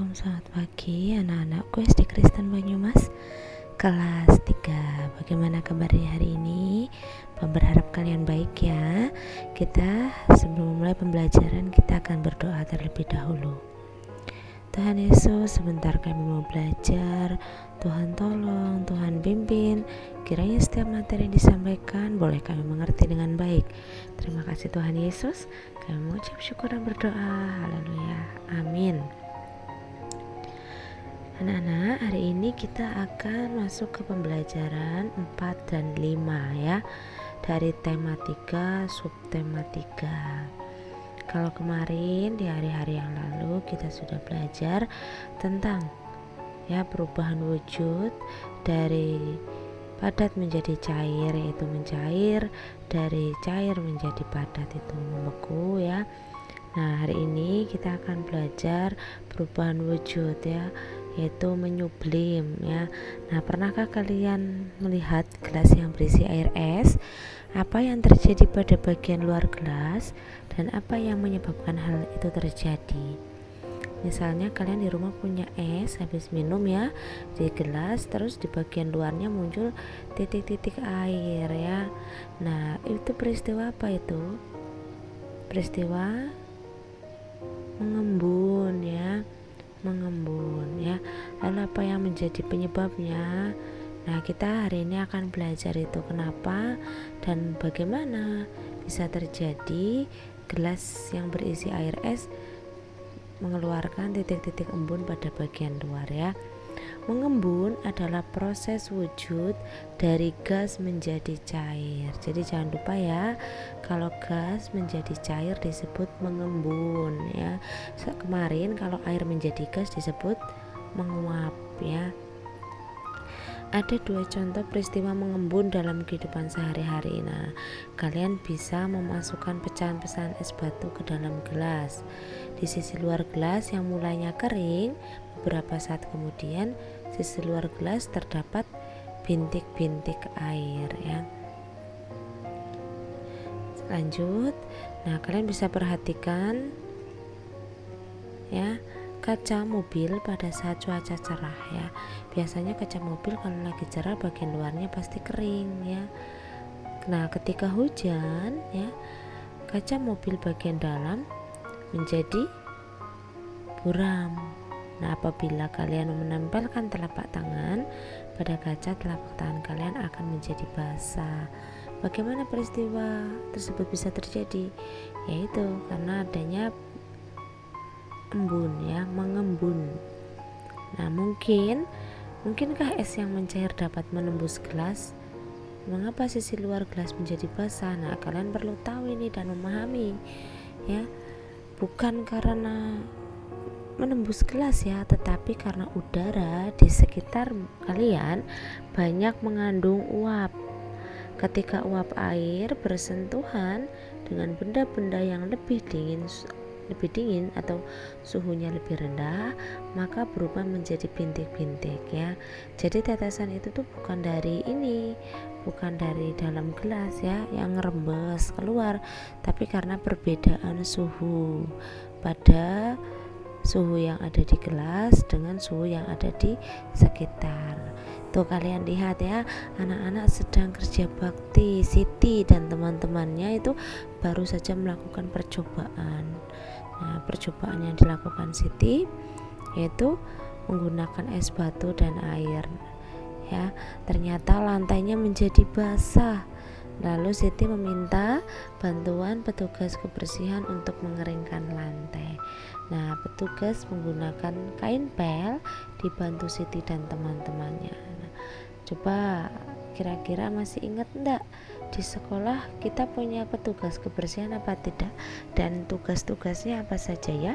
Selamat pagi anak-anakku SD Kristen Banyumas kelas 3. Bagaimana kabarnya hari ini? Berharap kalian baik ya. Kita sebelum memulai pembelajaran kita akan berdoa terlebih dahulu. Tuhan Yesus, sebentar kami mau belajar. Tuhan tolong, Tuhan pimpin. Kiranya setiap materi yang disampaikan boleh kami mengerti dengan baik. Terima kasih Tuhan Yesus. Kami mengucap syukur dan berdoa. Haleluya. Amin. Anak-anak, hari ini kita akan masuk ke pembelajaran 4 dan 5 ya. Dari tema 3, subtema 3. Kalau kemarin di hari-hari yang lalu kita sudah belajar tentang ya perubahan wujud dari padat menjadi cair, yaitu mencair, dari cair menjadi padat itu membeku ya. Nah, hari ini kita akan belajar perubahan wujud ya, yaitu menyublim ya. Nah, pernahkah kalian melihat gelas yang berisi air es? Apa yang terjadi pada bagian luar gelas dan apa yang menyebabkan hal itu terjadi? Misalnya kalian di rumah punya es, habis minum ya di gelas, terus di bagian luarnya muncul titik-titik air ya. Nah, itu peristiwa apa itu? Peristiwa mengembun ya. Lalu apa yang menjadi penyebabnya? Nah, kita hari ini akan belajar itu kenapa dan bagaimana bisa terjadi gelas yang berisi air es mengeluarkan titik-titik embun pada bagian luar ya. Mengembun adalah proses wujud dari gas menjadi cair. Jadi jangan lupa ya, kalau gas menjadi cair disebut mengembun ya. Kemarin kalau air menjadi gas disebut menguap ya. Ada 2 contoh peristiwa mengembun dalam kehidupan sehari-hari. Nah, kalian bisa memasukkan pecahan-pecahan es batu ke dalam gelas. Di sisi luar gelas yang mulainya kering, beberapa saat kemudian sisi luar gelas terdapat bintik-bintik air ya. Lanjut. Nah, kalian bisa perhatikan ya kaca mobil pada saat cuaca cerah ya. Biasanya kaca mobil kalau lagi cerah bagian luarnya pasti kering ya. Nah, ketika hujan ya, kaca mobil bagian dalam menjadi buram. Nah, apabila kalian menempelkan telapak tangan pada kaca, telapak tangan kalian akan menjadi basah. Bagaimana peristiwa tersebut bisa terjadi? Yaitu karena adanya embun ya, mengembun. Nah, mungkinkah es yang mencair dapat menembus gelas? Mengapa sisi luar gelas menjadi basah? Nah, kalian perlu tahu ini dan memahami ya. Bukan karena menembus gelas ya, tetapi karena udara di sekitar kalian banyak mengandung uap. Ketika uap air bersentuhan dengan benda-benda yang lebih dingin atau suhunya lebih rendah, maka berubah menjadi bintik-bintik ya. Jadi tetesan itu tuh bukan dari dalam gelas ya yang ngerembes keluar, tapi karena perbedaan suhu pada suhu yang ada di gelas dengan suhu yang ada di sekitar. Tuh kalian lihat ya, anak-anak sedang kerja bakti. Siti dan teman-temannya itu baru saja melakukan percobaan. Nah, percobaan yang dilakukan Siti yaitu menggunakan es batu dan air ya. Ternyata lantainya menjadi basah. Lalu Siti meminta bantuan petugas kebersihan untuk mengeringkan lantai. Nah, petugas menggunakan kain pel dibantu Siti dan teman-temannya. Nah, coba kira-kira masih ingat enggak? Di sekolah kita punya petugas kebersihan apa tidak? Dan tugas-tugasnya apa saja ya?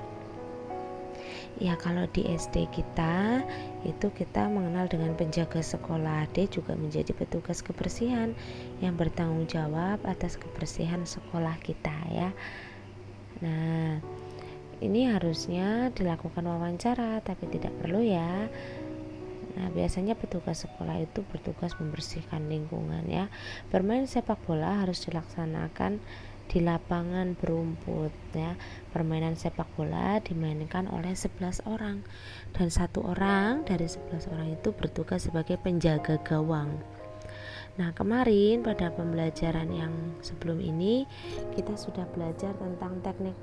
Ya, kalau di SD kita itu kita mengenal dengan penjaga sekolah. Dia juga menjadi petugas kebersihan yang bertanggung jawab atas kebersihan sekolah kita ya. Nah, ini harusnya dilakukan wawancara, tapi tidak perlu ya. Nah, biasanya petugas sekolah itu bertugas membersihkan lingkungan ya. Bermain sepak bola harus dilaksanakan di lapangan berumput ya. Permainan sepak bola dimainkan oleh 11 orang dan satu orang dari 11 orang itu bertugas sebagai penjaga gawang. Nah, kemarin pada pembelajaran yang sebelum ini kita sudah belajar tentang teknik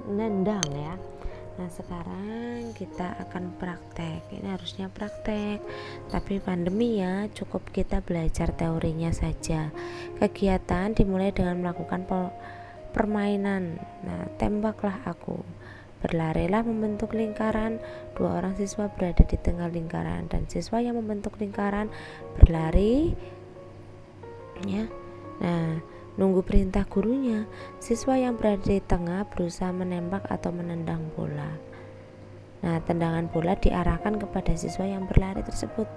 menendang ya. Nah, sekarang kita akan praktek. Ini harusnya praktek, tapi pandemi ya, cukup kita belajar teorinya saja. Kegiatan dimulai dengan melakukan permainan. Nah, tembaklah aku. Berlarilah membentuk lingkaran. 2 orang siswa berada di tengah lingkaran dan siswa yang membentuk lingkaran berlari ya. Nah, nunggu perintah gurunya. Siswa yang berada di tengah berusaha menembak atau menendang bola. Nah, tendangan bola diarahkan kepada siswa yang berlari tersebut.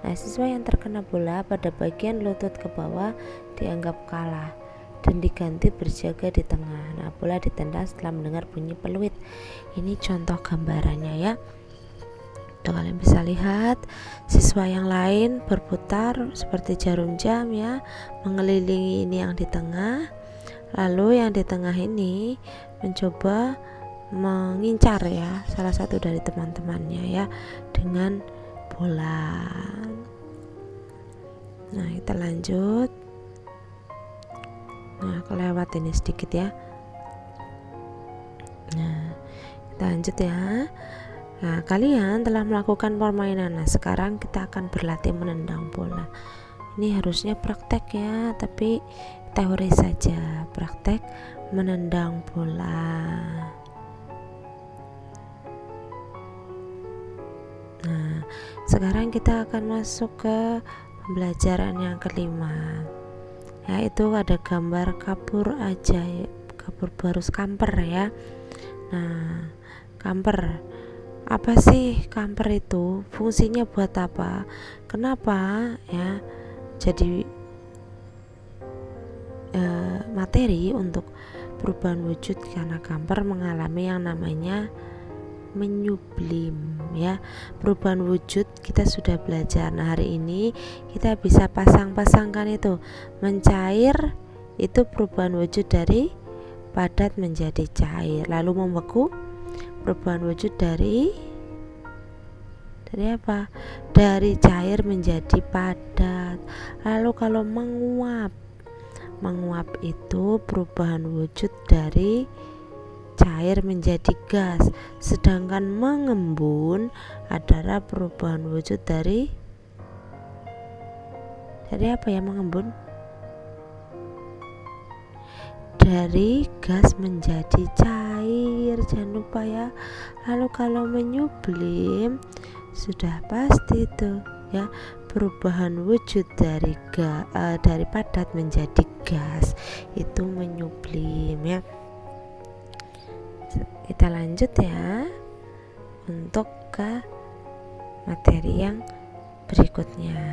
Nah, siswa yang terkena bola pada bagian lutut ke bawah dianggap kalah dan diganti berjaga di tengah. Nah, bola ditendang setelah mendengar bunyi peluit. Ini contoh gambarannya ya. Tuh, kalian bisa lihat siswa yang lain berputar seperti jarum jam ya, mengelilingi ini yang di tengah. Lalu yang di tengah ini mencoba mengincar ya salah satu dari teman-temannya ya dengan bola. Nah, kita lanjut. Nah, kelewat ini sedikit ya. Nah, kita lanjut ya. Nah, kalian telah melakukan permainan. Nah, sekarang kita akan berlatih menendang bola. Ini harusnya praktek ya, tapi teori saja. Praktek menendang bola. Nah, sekarang kita akan masuk ke pembelajaran yang kelima. Yaitu ada gambar kapur ajaib, kapur barus kamper ya. Nah, kamper. Apa sih kamper itu? Fungsinya buat apa? Kenapa ya jadi materi untuk perubahan wujud? Karena kamper mengalami yang namanya menyublim ya. Perubahan wujud kita sudah belajar. Nah, hari ini kita bisa pasang-pasangkan itu. Mencair itu perubahan wujud dari padat menjadi cair. Lalu membeku perubahan wujud dari apa? Dari cair menjadi padat. Lalu kalau menguap itu perubahan wujud dari cair menjadi gas. Sedangkan mengembun adalah perubahan wujud dari apa ya mengembun? Dari gas menjadi cair, jangan lupa ya. Lalu kalau menyublim sudah pasti itu ya, perubahan wujud dari padat menjadi gas itu menyublim ya. Kita lanjut ya untuk ke materi yang berikutnya.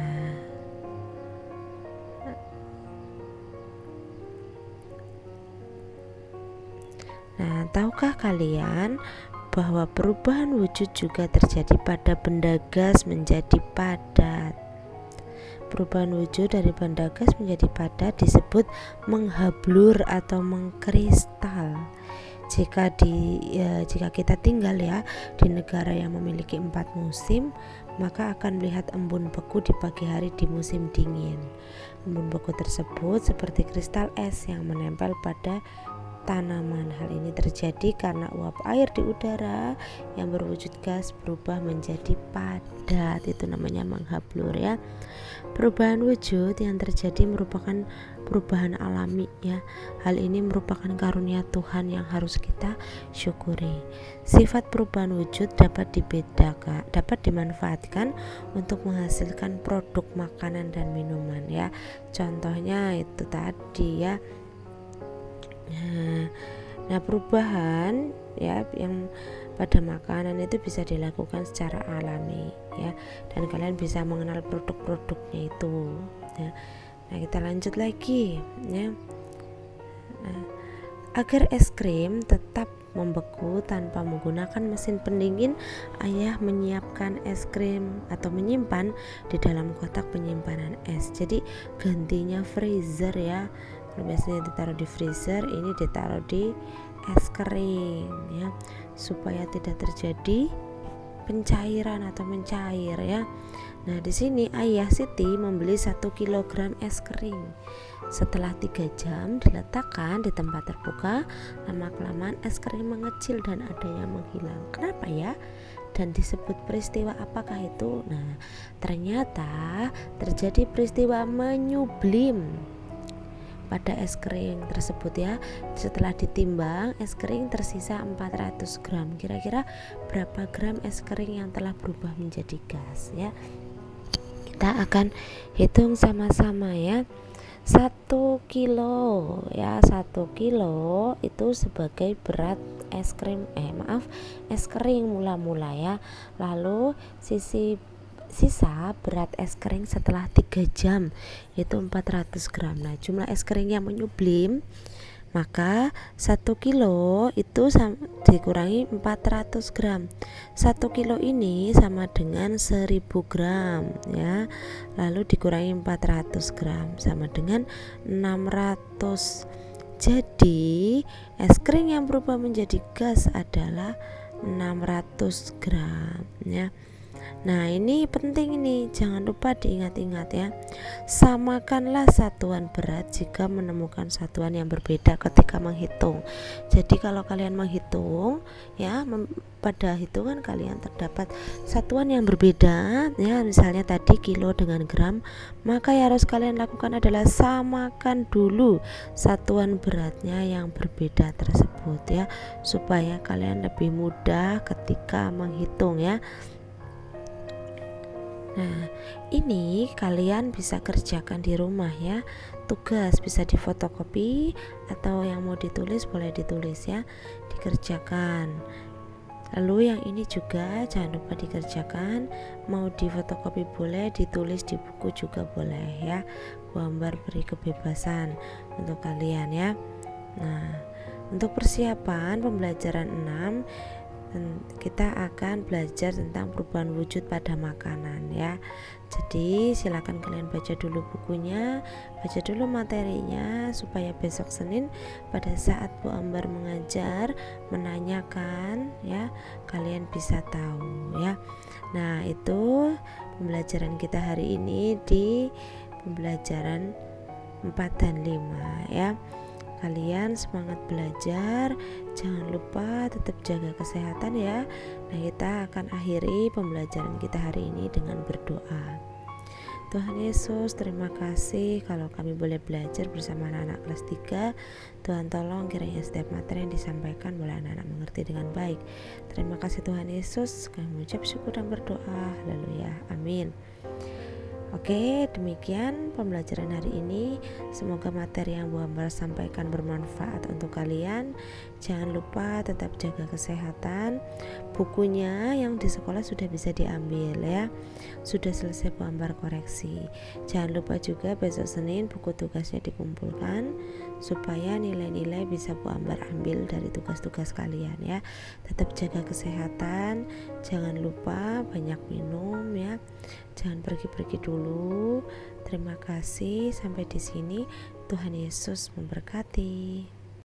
Nah, tahukah kalian bahwa perubahan wujud juga terjadi pada benda gas menjadi padat? Perubahan wujud dari benda gas menjadi padat disebut menghablur atau mengkristal. Jika kita tinggal ya di negara yang memiliki 4 musim, maka akan melihat embun beku di pagi hari di musim dingin. Embun beku tersebut seperti kristal es yang menempel pada tanaman. Hal ini terjadi karena uap air di udara yang berwujud gas berubah menjadi padat. Itu namanya menghablur ya. Perubahan wujud yang terjadi merupakan perubahan alami ya. Hal ini merupakan karunia Tuhan yang harus kita syukuri. Sifat perubahan wujud dapat dimanfaatkan untuk menghasilkan produk makanan dan minuman ya. Contohnya itu tadi ya. Nah, perubahan ya yang pada makanan itu bisa dilakukan secara alami ya, dan kalian bisa mengenal produk-produknya itu ya. Nah, kita lanjut lagi ya. Nah, agar es krim tetap membeku tanpa menggunakan mesin pendingin, ayah menyiapkan es krim atau menyimpan di dalam kotak penyimpanan es. Jadi gantinya freezer ya, Kalau biasanya ditaruh di freezer, ini ditaruh di es kering ya, supaya tidak terjadi pencairan atau mencair ya. Nah, di sini ayah Siti membeli 1 kg es kering. Setelah 3 jam diletakkan di tempat terbuka, lama-kelamaan es kering mengecil dan ada yang menghilang. Kenapa ya? Dan disebut peristiwa apakah itu? Nah, ternyata terjadi peristiwa menyublim pada es kering tersebut ya. Setelah ditimbang, es kering tersisa 400 gram. Kira-kira berapa gram es kering yang telah berubah menjadi gas ya? Kita akan hitung sama-sama ya. 1 kilo ya, 1 kilo itu sebagai berat es kering mula-mula ya. Lalu sisa berat es kering setelah 3 jam itu 400 gram. Nah, jumlah es kering yang menyublim, maka 1 kilo itu dikurangi 400 gram. 1 kilo ini sama dengan 1000 gram ya. Lalu dikurangi 400 gram sama dengan 600. Jadi es kring yang berubah menjadi gas adalah 600 gram ya. Nah, ini penting, ini jangan lupa diingat-ingat ya. Samakanlah satuan berat jika menemukan satuan yang berbeda ketika menghitung. Jadi kalau kalian menghitung ya, pada hitungan kalian terdapat satuan yang berbeda ya, misalnya tadi kilo dengan gram, maka yang harus kalian lakukan adalah samakan dulu satuan beratnya yang berbeda tersebut ya, supaya kalian lebih mudah ketika menghitung ya. Nah, ini kalian bisa kerjakan di rumah ya. Tugas bisa difotokopi atau yang mau ditulis boleh ditulis ya, dikerjakan. Lalu yang ini juga jangan lupa dikerjakan, mau difotokopi boleh, ditulis di buku juga boleh ya. Bu Ambar beri kebebasan untuk kalian ya. Nah, untuk persiapan pembelajaran 6, kita akan belajar tentang perubahan wujud pada makanan ya. Jadi silakan kalian baca dulu bukunya, baca dulu materinya, supaya besok Senin pada saat Bu Ambar mengajar, menanyakan ya, kalian bisa tahu ya. Nah, itu pembelajaran kita hari ini di pembelajaran 4 dan 5 ya. Kalian semangat belajar, jangan lupa tetap jaga kesehatan ya. Nah, kita akan akhiri pembelajaran kita hari ini dengan berdoa. Tuhan Yesus, terima kasih kalau kami boleh belajar bersama anak-anak kelas 3. Tuhan tolong kiranya setiap materi yang disampaikan boleh anak-anak mengerti dengan baik. Terima kasih Tuhan Yesus, kami mengucap syukur dan berdoa. Haleluya, amin. Oke, demikian pembelajaran hari ini. Semoga materi yang Bu Ambar sampaikan bermanfaat untuk kalian. Jangan lupa tetap jaga kesehatan. Bukunya yang di sekolah sudah bisa diambil ya. Sudah selesai Bu Ambar koreksi. Jangan lupa juga besok Senin buku tugasnya dikumpulkan supaya nilai-nilai bisa Bu Ambar ambil dari tugas-tugas kalian ya. Tetap jaga kesehatan. Jangan lupa banyak minum ya. Jangan pergi-pergi dulu. Terima kasih, sampai di sini. Tuhan Yesus memberkati.